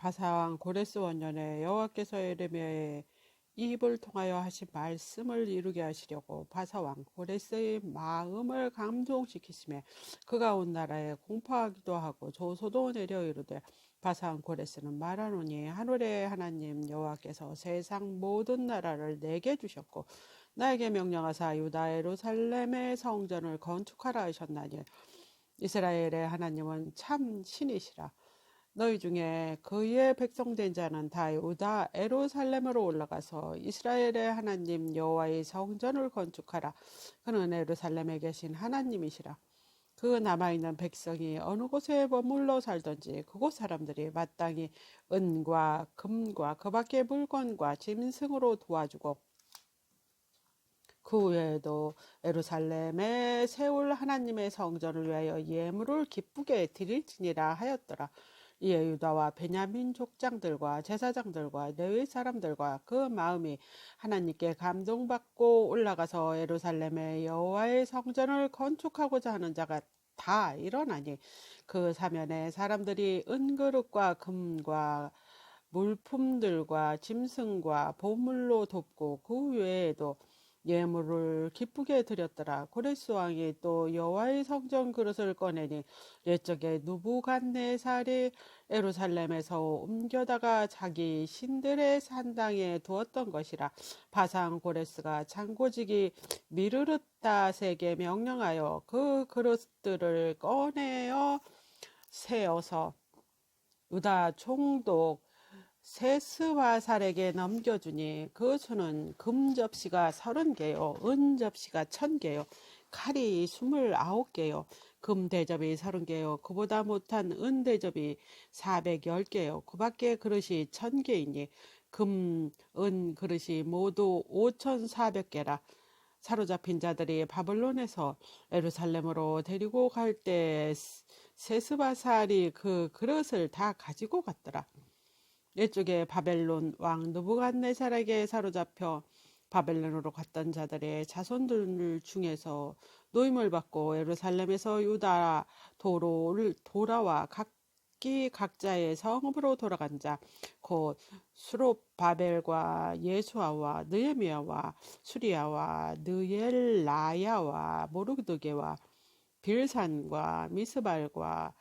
바사왕 고레스 원년에 여호와께서 에레미야의 입을 통하여 하신 말씀을 이루게 하시려고 바사왕 고레스의 마음을 감동시키시며 그가 온 나라에 공포하기도 하고 조소도 내려 이르되 바사왕 고레스는 말하노니 하늘의 하나님 여호와께서 세상 모든 나라를 내게 주셨고 나에게 명령하사 유다 예루살렘의 성전을 건축하라 하셨나니 이스라엘의 하나님은 참 신이시라. 너희 중에 그의 백성된 자는 다 유다 예루살렘으로 올라가서 이스라엘의 하나님 여호와의 성전을 건축하라. 그는 예루살렘에 계신 하나님이시라. 그 남아있는 백성이 어느 곳에 머물러 살던지 그곳 사람들이 마땅히 은과 금과 그 밖의 물건과 짐승으로 도와주고 그 외에도 예루살렘에 세울 하나님의 성전을 위하여 예물을 기쁘게 드릴지니라 하였더라. 이에 유다와 베냐민 족장들과 제사장들과 레위 사람들과 그 마음이 하나님께 감동받고 올라가서 예루살렘에 여호와의 성전을 건축하고자 하는 자가 다 일어나니 그 사면에 사람들이 은그릇과 금과 물품들과 짐승과 보물로 돕고 그 외에도 예물을 기쁘게 드렸더라. 고레스 왕이 또 여호와의 성전 그릇을 꺼내니 옛적에 누부갓네살이 예루살렘에서 옮겨다가 자기 신들의 산당에 두었던 것이라. 바상 고레스가 창고지기 미르르다세게 명령하여 그 그릇들을 꺼내어 세어서 유다 총독 세스바살에게 넘겨주니 그 수는 금 접시가 30개요 은 접시가 1000개요 칼이 29개요 금 대접이 30개요 그보다 못한 은 대접이 410개요 그 밖에 그릇이 1000개이니 금, 은 그릇이 모두 5400개라. 사로잡힌 자들이 바벨론에서 예루살렘으로 데리고 갈 때 세스바살이 그 그릇을 다 가지고 갔더라. 이쪽에 바벨론 왕 느부갓네살에게 사로잡혀 바벨론으로 갔던 자들의 자손들 중에서 노임을 받고 예루살렘에서 유다 도로를 돌아와 각기 각자의 성읍으로 돌아간 자 곧 수롭바벨과 예수아와 느헤미야와 수리야와 느엘라야와 모르드게와 빌산과 미스발과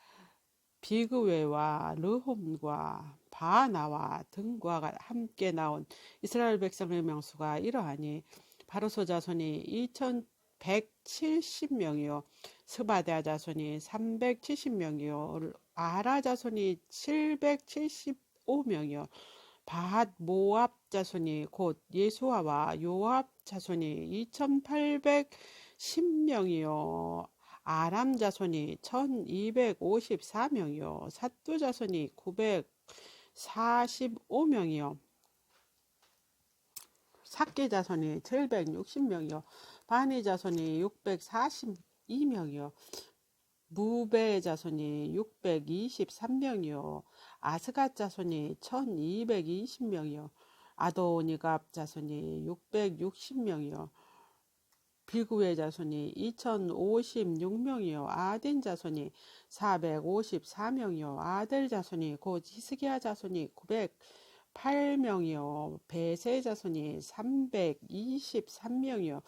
비그웨와 르홈과 바나와 등과 함께 나온 이스라엘 백성의 명수가 이러하니 바로소 자손이 2170명이요 스바랴 자손이 370명이요 아라 자손이 775명이요 밧 모압 자손이 곧 예수아와 요압 자손이 2810명이요 아람 자손이 1254명이요 삿두 자손이 945명이요 삭기 자손이 760명이요 바니 자손이 642명이요 무베 자손이 623명이요 아스갓 자손이 1220명이요 아도니갑 자손이 660명이요 비구의 자손이 2056명이요 아딘 자손이 454명이요 아델 자손이 곧 히스기야 자손이 908명이요 베세 자손이 323명이요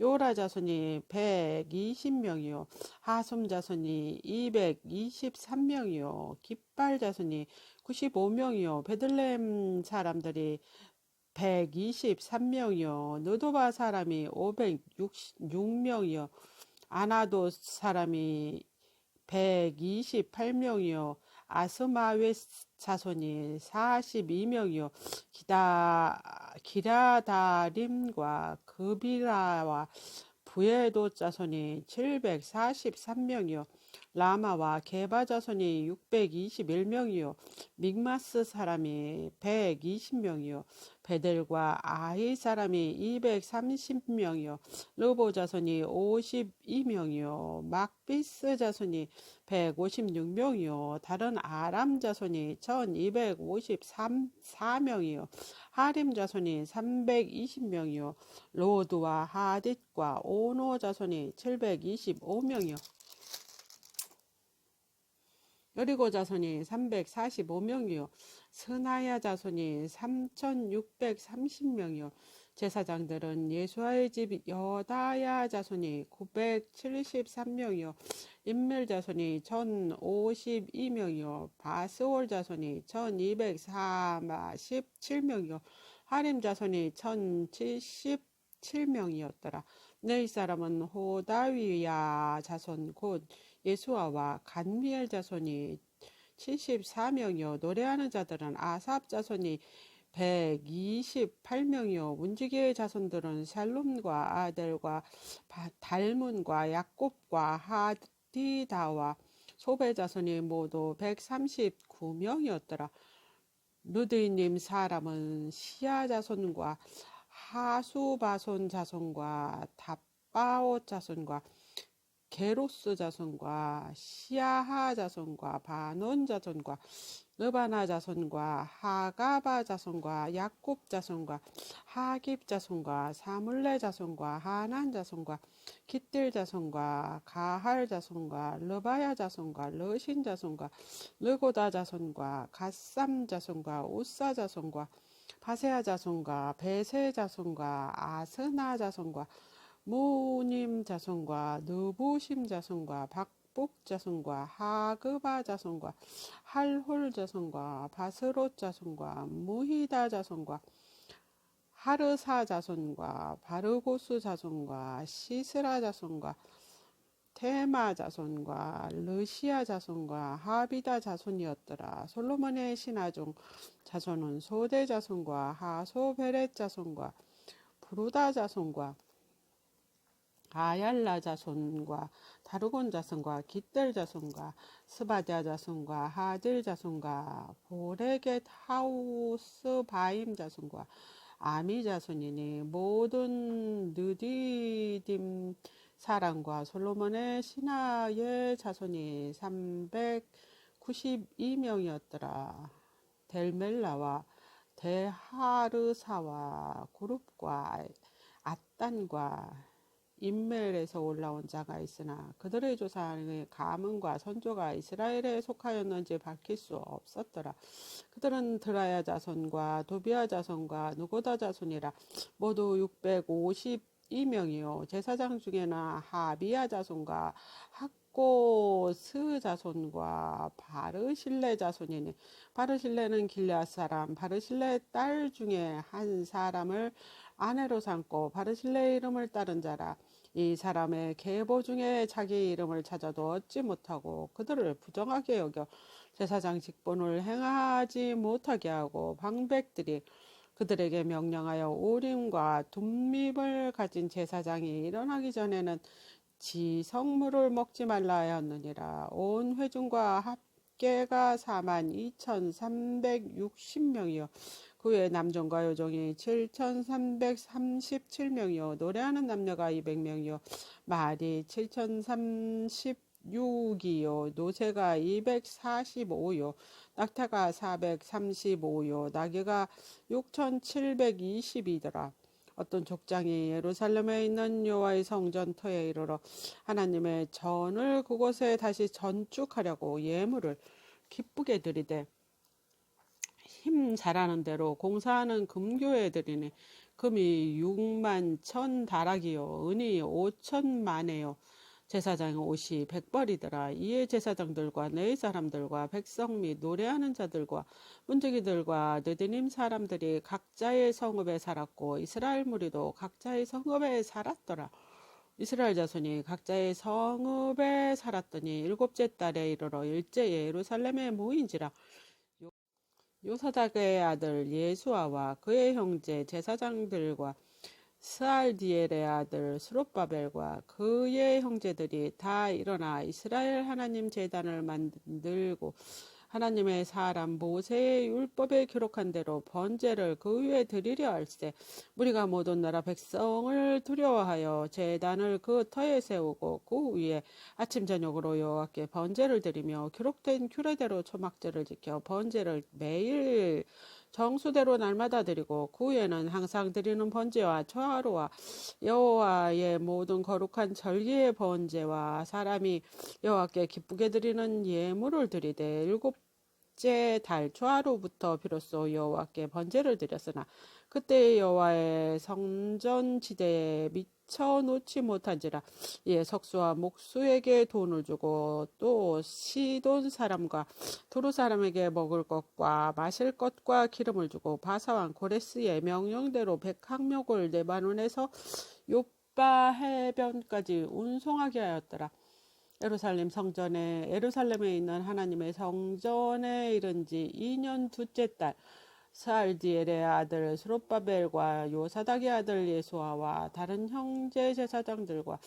요라 자손이 120명이요 하솜 자손이 223명이요 깃발 자손이 95명이요 베들레헴 사람들이 123명이요 느도바 사람이 506명이요 아나도 사람이 128명이요 아스마웨 자손이 42명이요 기라다림과 그비라와 부에도 자손이 743명이요 라마와 게바 자손이 621명이요 믹마스 사람이 120명이요 베델과 아이 사람이 230명이요 르보 자손이 52명이요 막비스 자손이 156명이요 다른 아람 자손이 1254명이요 하림 자손이 320명이요 로드와 하딧과 오노 자손이 725명이요 여리고 자손이 345명이요 스나야 자손이 3630명이요 제사장들은 예수아의 집 여다야 자손이 973명이요 인멜 자손이 1052명이요 바스올 자손이 1247명이요 하림 자손이 1077명이었더라. 네 사람은 호다위야 자손 곧 예수아와 간미엘 자손이 74명이요 노래하는 자들은 아삽 자손이 128명이요 문지기의 자손들은 샬룸과 아델과 달문과 야곱과 하디다와 소베 자손이 모두 139명이었더라. 누드이님 사람은 시아 자손과 하수바손 자손과 답바옷 자손과 게로스 자손과 시아하 자손과 바논 자손과 르바나 자손과 하가바 자손과 야곱 자손과 하깁 자손과 사물레 자손과 하난 자손과 깃들 자손과 가할 자손과 르바야 자손과 르신 자손과 르고다 자손과 갓삼 자손과 우사 자손과 바세아 자손과 베세 자손과 아스나 자손과 무님 자손과 느부심 자손과 박복 자손과 하그바 자손과 할홀 자손과 바스롯 자손과 무히다 자손과 하르사 자손과 바르고스 자손과 시스라 자손과 테마 자손과 르시아 자손과 하비다 자손이었더라. 솔로몬의 신하 중 자손은 소대 자손과 하소베렛 자손과 부르다 자손과 아얄라 자손과 다르곤 자손과 깃델 자손과 스바디아 자손과 하딜 자손과 보레겟 하우스 바임 자손과 아미 자손이니 모든 느디딤 사람과 솔로몬의 신하의 자손이 392명이었더라. 델멜라와 데하르사와 그룹과 앗단과 인멜에서 올라온 자가 있으나 그들의 조상의 가문과 선조가 이스라엘에 속하였는지 밝힐 수 없었더라. 그들은 드라야 자손과 도비아 자손과 누고다 자손이라 모두 652명이요 제사장 중에는 하비야 자손과 학고스 자손과 바르실레 자손이니 바르실레는 길앗 사람 바르실레의 딸 중에 한 사람을 아내로 삼고 바르실레의 이름을 따른 자라. 이 사람의 계보 중에 자기 이름을 찾아도 얻지 못하고 그들을 부정하게 여겨 제사장 직분을 행하지 못하게 하고 방백들이 그들에게 명령하여 우림과 둠립을 가진 제사장이 일어나기 전에는 지성물을 먹지 말라 하였느니라. 온 회중과 합계가 42,360명이요 그 외에 남종과 여종이 7,337명이요 노래하는 남녀가 200명이요 말이 7,036이요 노새가 245요 낙타가 435요 나귀가 6,720이더라. 어떤 족장이 예루살렘에 있는 여호와의 성전 터에 이르러 하나님의 전을 그곳에 다시 건축하려고 예물을 기쁘게 드리되 힘 잘하는 대로 공사하는 금교회들이니 금이 6만 1천 다락이요 은이 5천만에요 제사장의 옷이 100벌이더라. 이에 제사장들과 네 사람들과 백성 및 노래하는 자들과 문지기들과 느디님 사람들이 각자의 성읍에 살았고 이스라엘 무리도 각자의 성읍에 살았더라. 이스라엘 자손이 각자의 성읍에 살았더니 일곱째 달에 이르러 일제에 예루살렘에 모인지라. 요사닥의 아들 예수아와 그의 형제 제사장들과 스알디엘의 아들 스룹바벨과 그의 형제들이 다 일어나 이스라엘 하나님 제단을 만들고 하나님의 사람 모세의 율법에 기록한 대로 번제를 그 위에 드리려 할세 우리가 모든 나라 백성을 두려워하여 제단을 그 터에 세우고 그 위에 아침 저녁으로 여호와께 번제를 드리며 기록된 규례대로 초막제를 지켜 번제를 매일 정수대로 날마다 드리고 그 후에는 항상 드리는 번제와 초하루와 여호와의 모든 거룩한 절기의 번제와 사람이 여호와께 기쁘게 드리는 예물을 드리되 일곱째 달 초하루부터 비로소 여호와께 번제를 드렸으나 그때 여호와의 성전 지대에 미처 놓지 못한지라. 예, 석수와 목수에게 돈을 주고 또 시돈 사람과 두루 사람에게 먹을 것과 마실 것과 기름을 주고 바사왕 고레스의 명령대로 백항목을 레바논에서 요빠 해변까지 운송하게 하였더라. 예루살렘에 있는 하나님의 성전에 이른 지 2년 둘째 달 스알디엘의 아들 스룹바벨과 요사닥의 아들 예수아와 다른 형제 제사장들과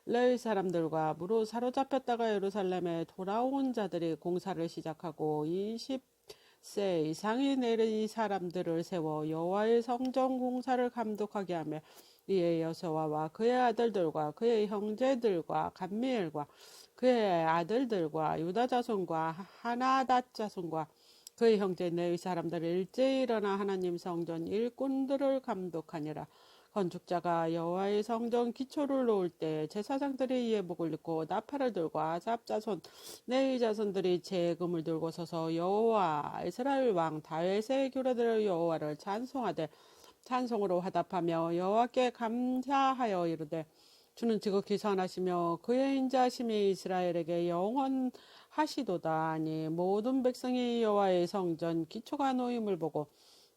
레위 사람들과 무로 사로잡혔다가 예루살렘에 돌아온 자들이 공사를 시작하고 20세 이상이 내린 사람들을 세워 여호와의 성전 공사를 감독하게 하며 이에 여호수아와 그의 아들들과 그의 형제들과 감미엘과 그의 아들들과 유다 자손과 하나닷 자손과 그의 형제 레위 사람들을 일제히 일어나 하나님 성전 일꾼들을 감독하니라. 건축자가 여호와의 성전 기초를 놓을 때 제사장들이 예복을 입고 나팔을 들고 아삽 자손 레위 자손들이 제금을 들고 서서 여호와 이스라엘 왕 다윗의 규례대로 여호와를 찬송하되 찬송으로 화답하며 여호와께 감사하여 이르되 주는 지극히 선하시며 그의 인자하심이 이스라엘에게 영원하시도다 하니 모든 백성이 여호와의 성전 기초가 놓임을 보고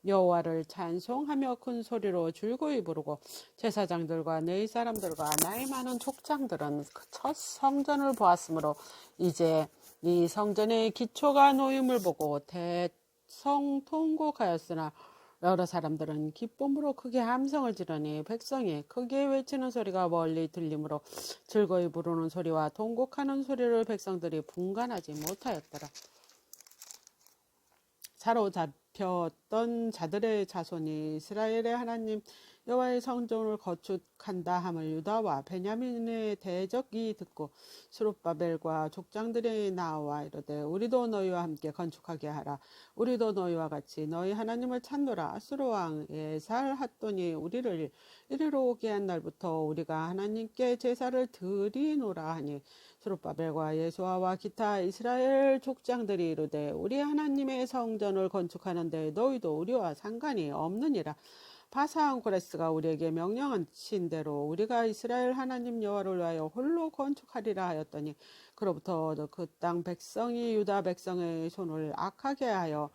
여호와를 찬송하며 큰 소리로 줄거이 부르고 제사장들과 레위 사람들과 나이 많은 족장들은 첫 성전을 보았으므로 이제 이 성전의 기초가 놓임을 보고 대성통곡하였으나 여러 사람들은 기쁨으로 크게 함성을 지르니 백성이 크게 외치는 소리가 멀리 들리므로 즐거이 부르는 소리와 통곡하는 소리를 백성들이 분간하지 못하였더라. 사로잡혔던 자들의 자손이 이스라엘의 하나님 여호와의 성전을 거축한다 함을 유다와 베냐민의 대적이 듣고 스룹바벨과 족장들이 나와 이르되 우리도 너희와 함께 건축하게 하라. 우리도 너희와 같이 너희 하나님을 찾노라. 아수르 왕 에살핫돈이 우리를 이리로 오게 한 날부터 우리가 하나님께 제사를 드리노라 하니 스룹바벨과 예수아와 기타 이스라엘 족장들이 이르되 우리 하나님의 성전을 건축하는데 너희도 우리와 상관이 없느니라. 바사왕 고레스가 우리에게 명령하신 대로 우리가 이스라엘 하나님 여호와를 위하여 홀로 건축하리라 하였더니 그로부터 그 땅 백성이 유다 백성의 손을 악하게 하여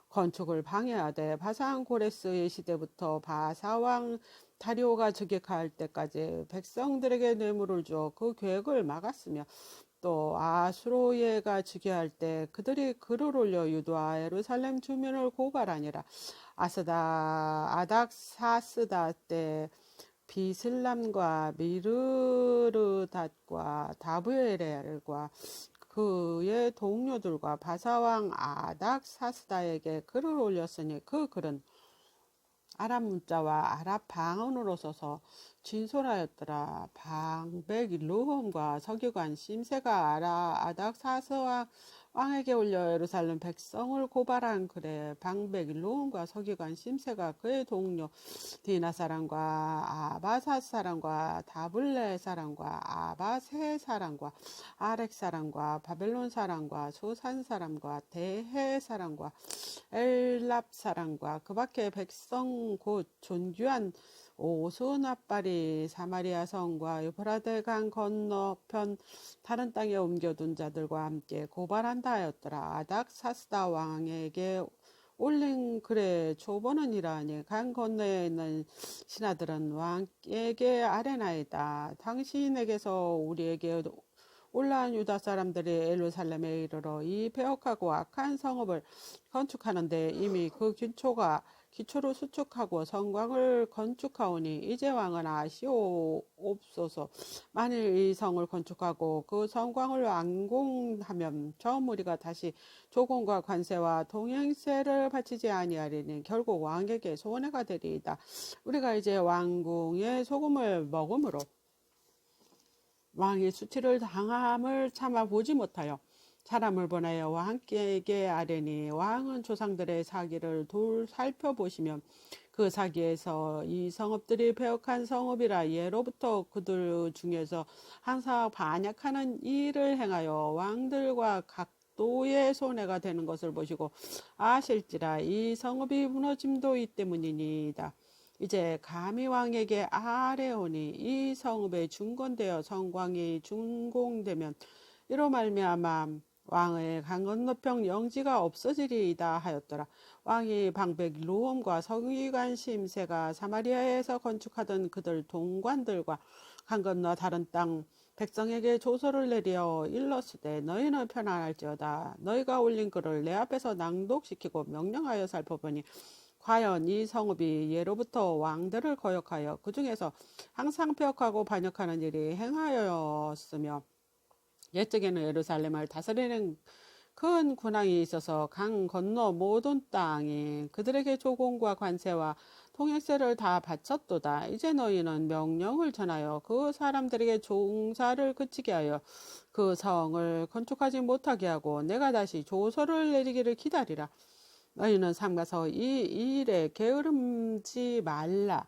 건축을 방해하되 바사왕 고레스의 시대부터 바사왕 다리오가 즉위할 때까지 백성들에게 뇌물을 주어 그 계획을 막았으며 또 아수로예가 즉위할 때 그들이 글을 올려 유다와 예루살렘 주민을 고발하니라. 아닥사스다 때 비슬람과 미르르닷과 다브엘과 그의 동료들과 바사왕 아닥사스다에게 글을 올렸으니 그 글은 아랍 문자와 아랍 방언으로 써서 진솔하였더라. 방백 르홈과 서기관 심세가 아닥사스 왕에게 올려 예루살렘 백성을 고발한 글에 방백 르홈과 서기관 심세가 그의 동료 디나 사람과 아바사 사람과 다블레 사람과 아바세 사람과 아렉 사람과 바벨론 사람과 소산 사람과 대해 사람과 엘랍 사람과 그 밖에 백성 곧 존귀한 오스나빨이 사마리아 성과 유브라데 강 건너편 다른 땅에 옮겨둔 자들과 함께 고발한다 하였더라. 아닥사스다 왕에게 올린 글의 초본은 이러하니 강 건너에 있는 신하들은 왕에게 아뢰나이다. 당신에게서 우리에게 올라온 유다 사람들이 예루살렘에 이르러 이 배역하고 악한 성읍을 건축하는데 이미 그 기초를 수축하고 성곽을 건축하오니 이제 왕은 아시옵소서. 만일 이 성을 건축하고 그 성곽을 완공하면 처음 우리가 다시 조공과 관세와 동행세를 바치지 아니하리니 결국 왕에게 손해가 되리이다. 우리가 이제 왕궁의 소금을 먹음으로 왕의 수치를 당함을 참아 보지 못하여 사람을 보내어 왕께 아뢰니 왕은 조상들의 사기를 둘 살펴보시면 그 사기에서 이 성읍들이 배역한 성읍이라 예로부터 그들 중에서 항상 반역하는 일을 행하여 왕들과 각도의 손해가 되는 것을 보시고 아실지라 이 성읍이 무너짐도 이 때문이니이다. 이제 감히 왕에게 아뢰오니 이 성읍에 중건되어 성곽이 준공되면 이로 말미암아 왕의 강 건너편 영지가 없어지리이다 하였더라. 왕이 방백 루엄과 서기관 심새가 사마리아에서 건축하던 그들 동관들과 강 건너 다른 땅 백성에게 조서를 내려 일렀으되 너희는 편안할지어다. 너희가 올린 글을 내 앞에서 낭독시키고 명령하여 살펴보니 과연 이 성읍이 예로부터 왕들을 거역하여 그 중에서 항상 폐역하고 반역하는 일이 행하였으며 옛적에는 예루살렘을 다스리는 큰 군왕이 있어서 강 건너 모든 땅이 그들에게 조공과 관세와 통행세를 다 바쳤도다. 이제 너희는 명령을 전하여 그 사람들에게 종사를 그치게 하여 그 성을 건축하지 못하게 하고 내가 다시 조서를 내리기를 기다리라. 너희는 삼가서 이 일에 게으름지 말라.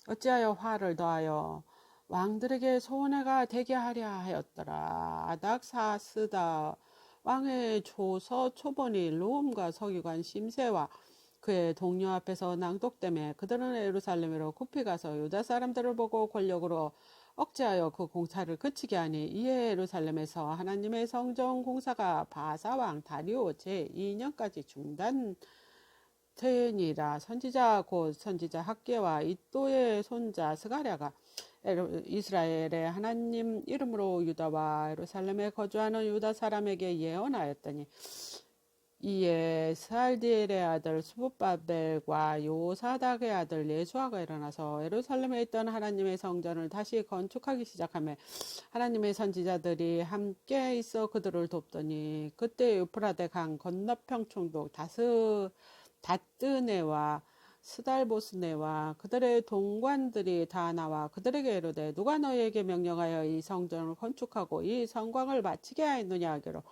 어찌하여 화를 더하여 왕들에게 손해가 되게 하려 하였더라. 아닥사스다 왕의 조서 초본이 롬과 서기관 심새와 그의 동료 앞에서 낭독되매 그들은 예루살렘으로 급히 가서 유다 사람들을 보고 권력으로 억제하여 그 공사를 그치게 하니 이에 예루살렘에서 하나님의 성전 공사가 바사왕 다리오 제2년까지 중단되니라. 선지자 곧 선지자 학계와 이또의 손자 스가랴가 이스라엘의 하나님 이름으로 유다와 예루살렘에 거주하는 유다 사람에게 예언하였더니 이에 스알디엘의 아들 스룹바벨과 요사닥의 아들 예수아가 일어나서 예루살렘에 있던 하나님의 성전을 다시 건축하기 시작하며 하나님의 선지자들이 함께 있어 그들을 돕더니 그때 유프라데 강 건너편 총독 다뜨네와 스달보스네와 그들의 동관들이 다 나와 그들에게 이르되 누가 너희에게 명령하여 이 성전을 건축하고 이 성곽을 마치게 하였느냐 하기로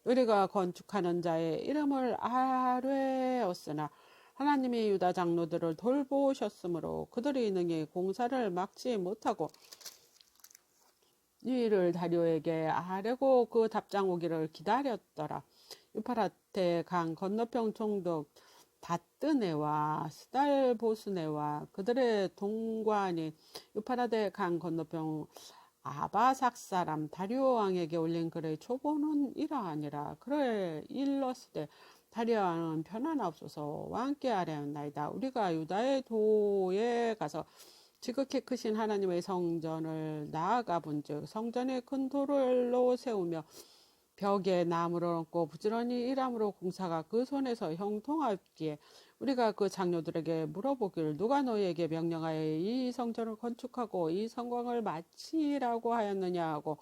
우리가 건축하는 자의 이름을 아뢰었으나 하나님이 유다 장로들을 돌보셨으므로 그들이 능히 공사를 막지 못하고 이 일을 다리오에게 아뢰고 그 답장 오기를 기다렸더라. 유파라테 강 건너편 총독 다뜨네와 스달보스네와 그들의 동관이 유파라데 강 건너편 아바삭 사람 다리오 왕에게 올린 글의 초본은 이러하니라. 그래 일렀으되 다리오 왕은 편안하옵소서 왕께 아뢰었나이다. 우리가 유다의 도에 가서 지극히 크신 하나님의 성전을 나아가 본즉 성전에 큰 돌로 세우며 벽에 나무를 얹고 부지런히 일함으로 공사가 그 손에서 형통하였기에 우리가 그 장로들에게 물어보기를 누가 너희에게 명령하여 이 성전을 건축하고 이 성곽을 마치라고 하였느냐 하고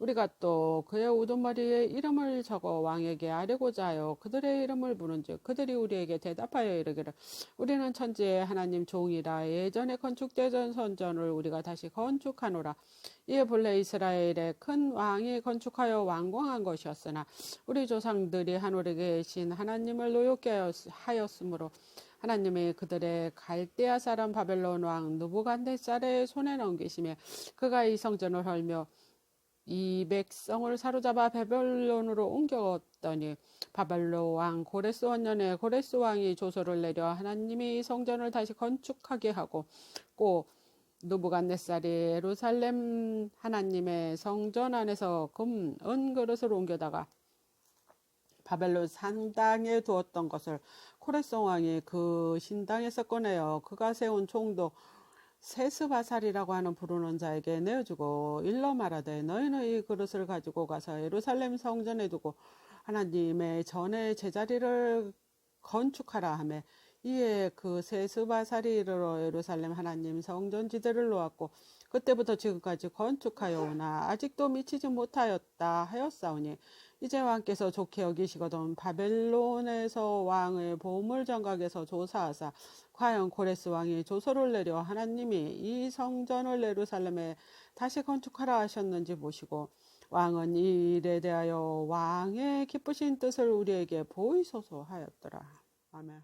우리가 또 그의 우두머리에 이름을 적어 왕에게 아뢰고자 하여 그들의 이름을 부른즉 그들이 우리에게 대답하여 이르기를 우리는 천지의 하나님 종이라 예전에 건축되던 성전을 우리가 다시 건축하노라. 이에 본래 이스라엘의 큰 왕이 건축하여 완공한 것이었으나 우리 조상들이 하늘에 계신 하나님을 노엽게 하였으므로 하나님이 그들의 갈대아 사람 바벨론 왕 느부갓네살의 손에 넘기시며 그가 이 성전을 헐며 이 백성을 사로잡아 바벨론으로 옮겼더니 바벨론 왕 고레스 원년에 고레스 왕이 조서를 내려 하나님이 이 성전을 다시 건축하게 하고 꼭 느부갓네살이 예루살렘 하나님의 성전 안에서 금, 은 그릇을 옮겨다가 바벨론 산당에 두었던 것을 코레스 왕이 그 신당에서 꺼내어 그가 세운 총독 세스바살이라고 하는 부르는 자에게 내어주고 일러 말하되 너희는 이 그릇을 가지고 가서 예루살렘 성전에 두고 하나님의 전에 제자리를 건축하라 하며 이에 그 세스바살이 이르러 예루살렘 하나님 성전 지대를 놓았고 그때부터 지금까지 건축하여 오나 아직도 미치지 못하였다 하였사오니 이제 왕께서 좋게 여기시거든 바벨론에서 왕의 보물 장각에서 조사하사 과연 고레스 왕이 조서를 내려 하나님이 이 성전을 예루살렘에 다시 건축하라 하셨는지 보시고 왕은 이 일에 대하여 왕의 기쁘신 뜻을 우리에게 보이소서 하였더라. 아멘.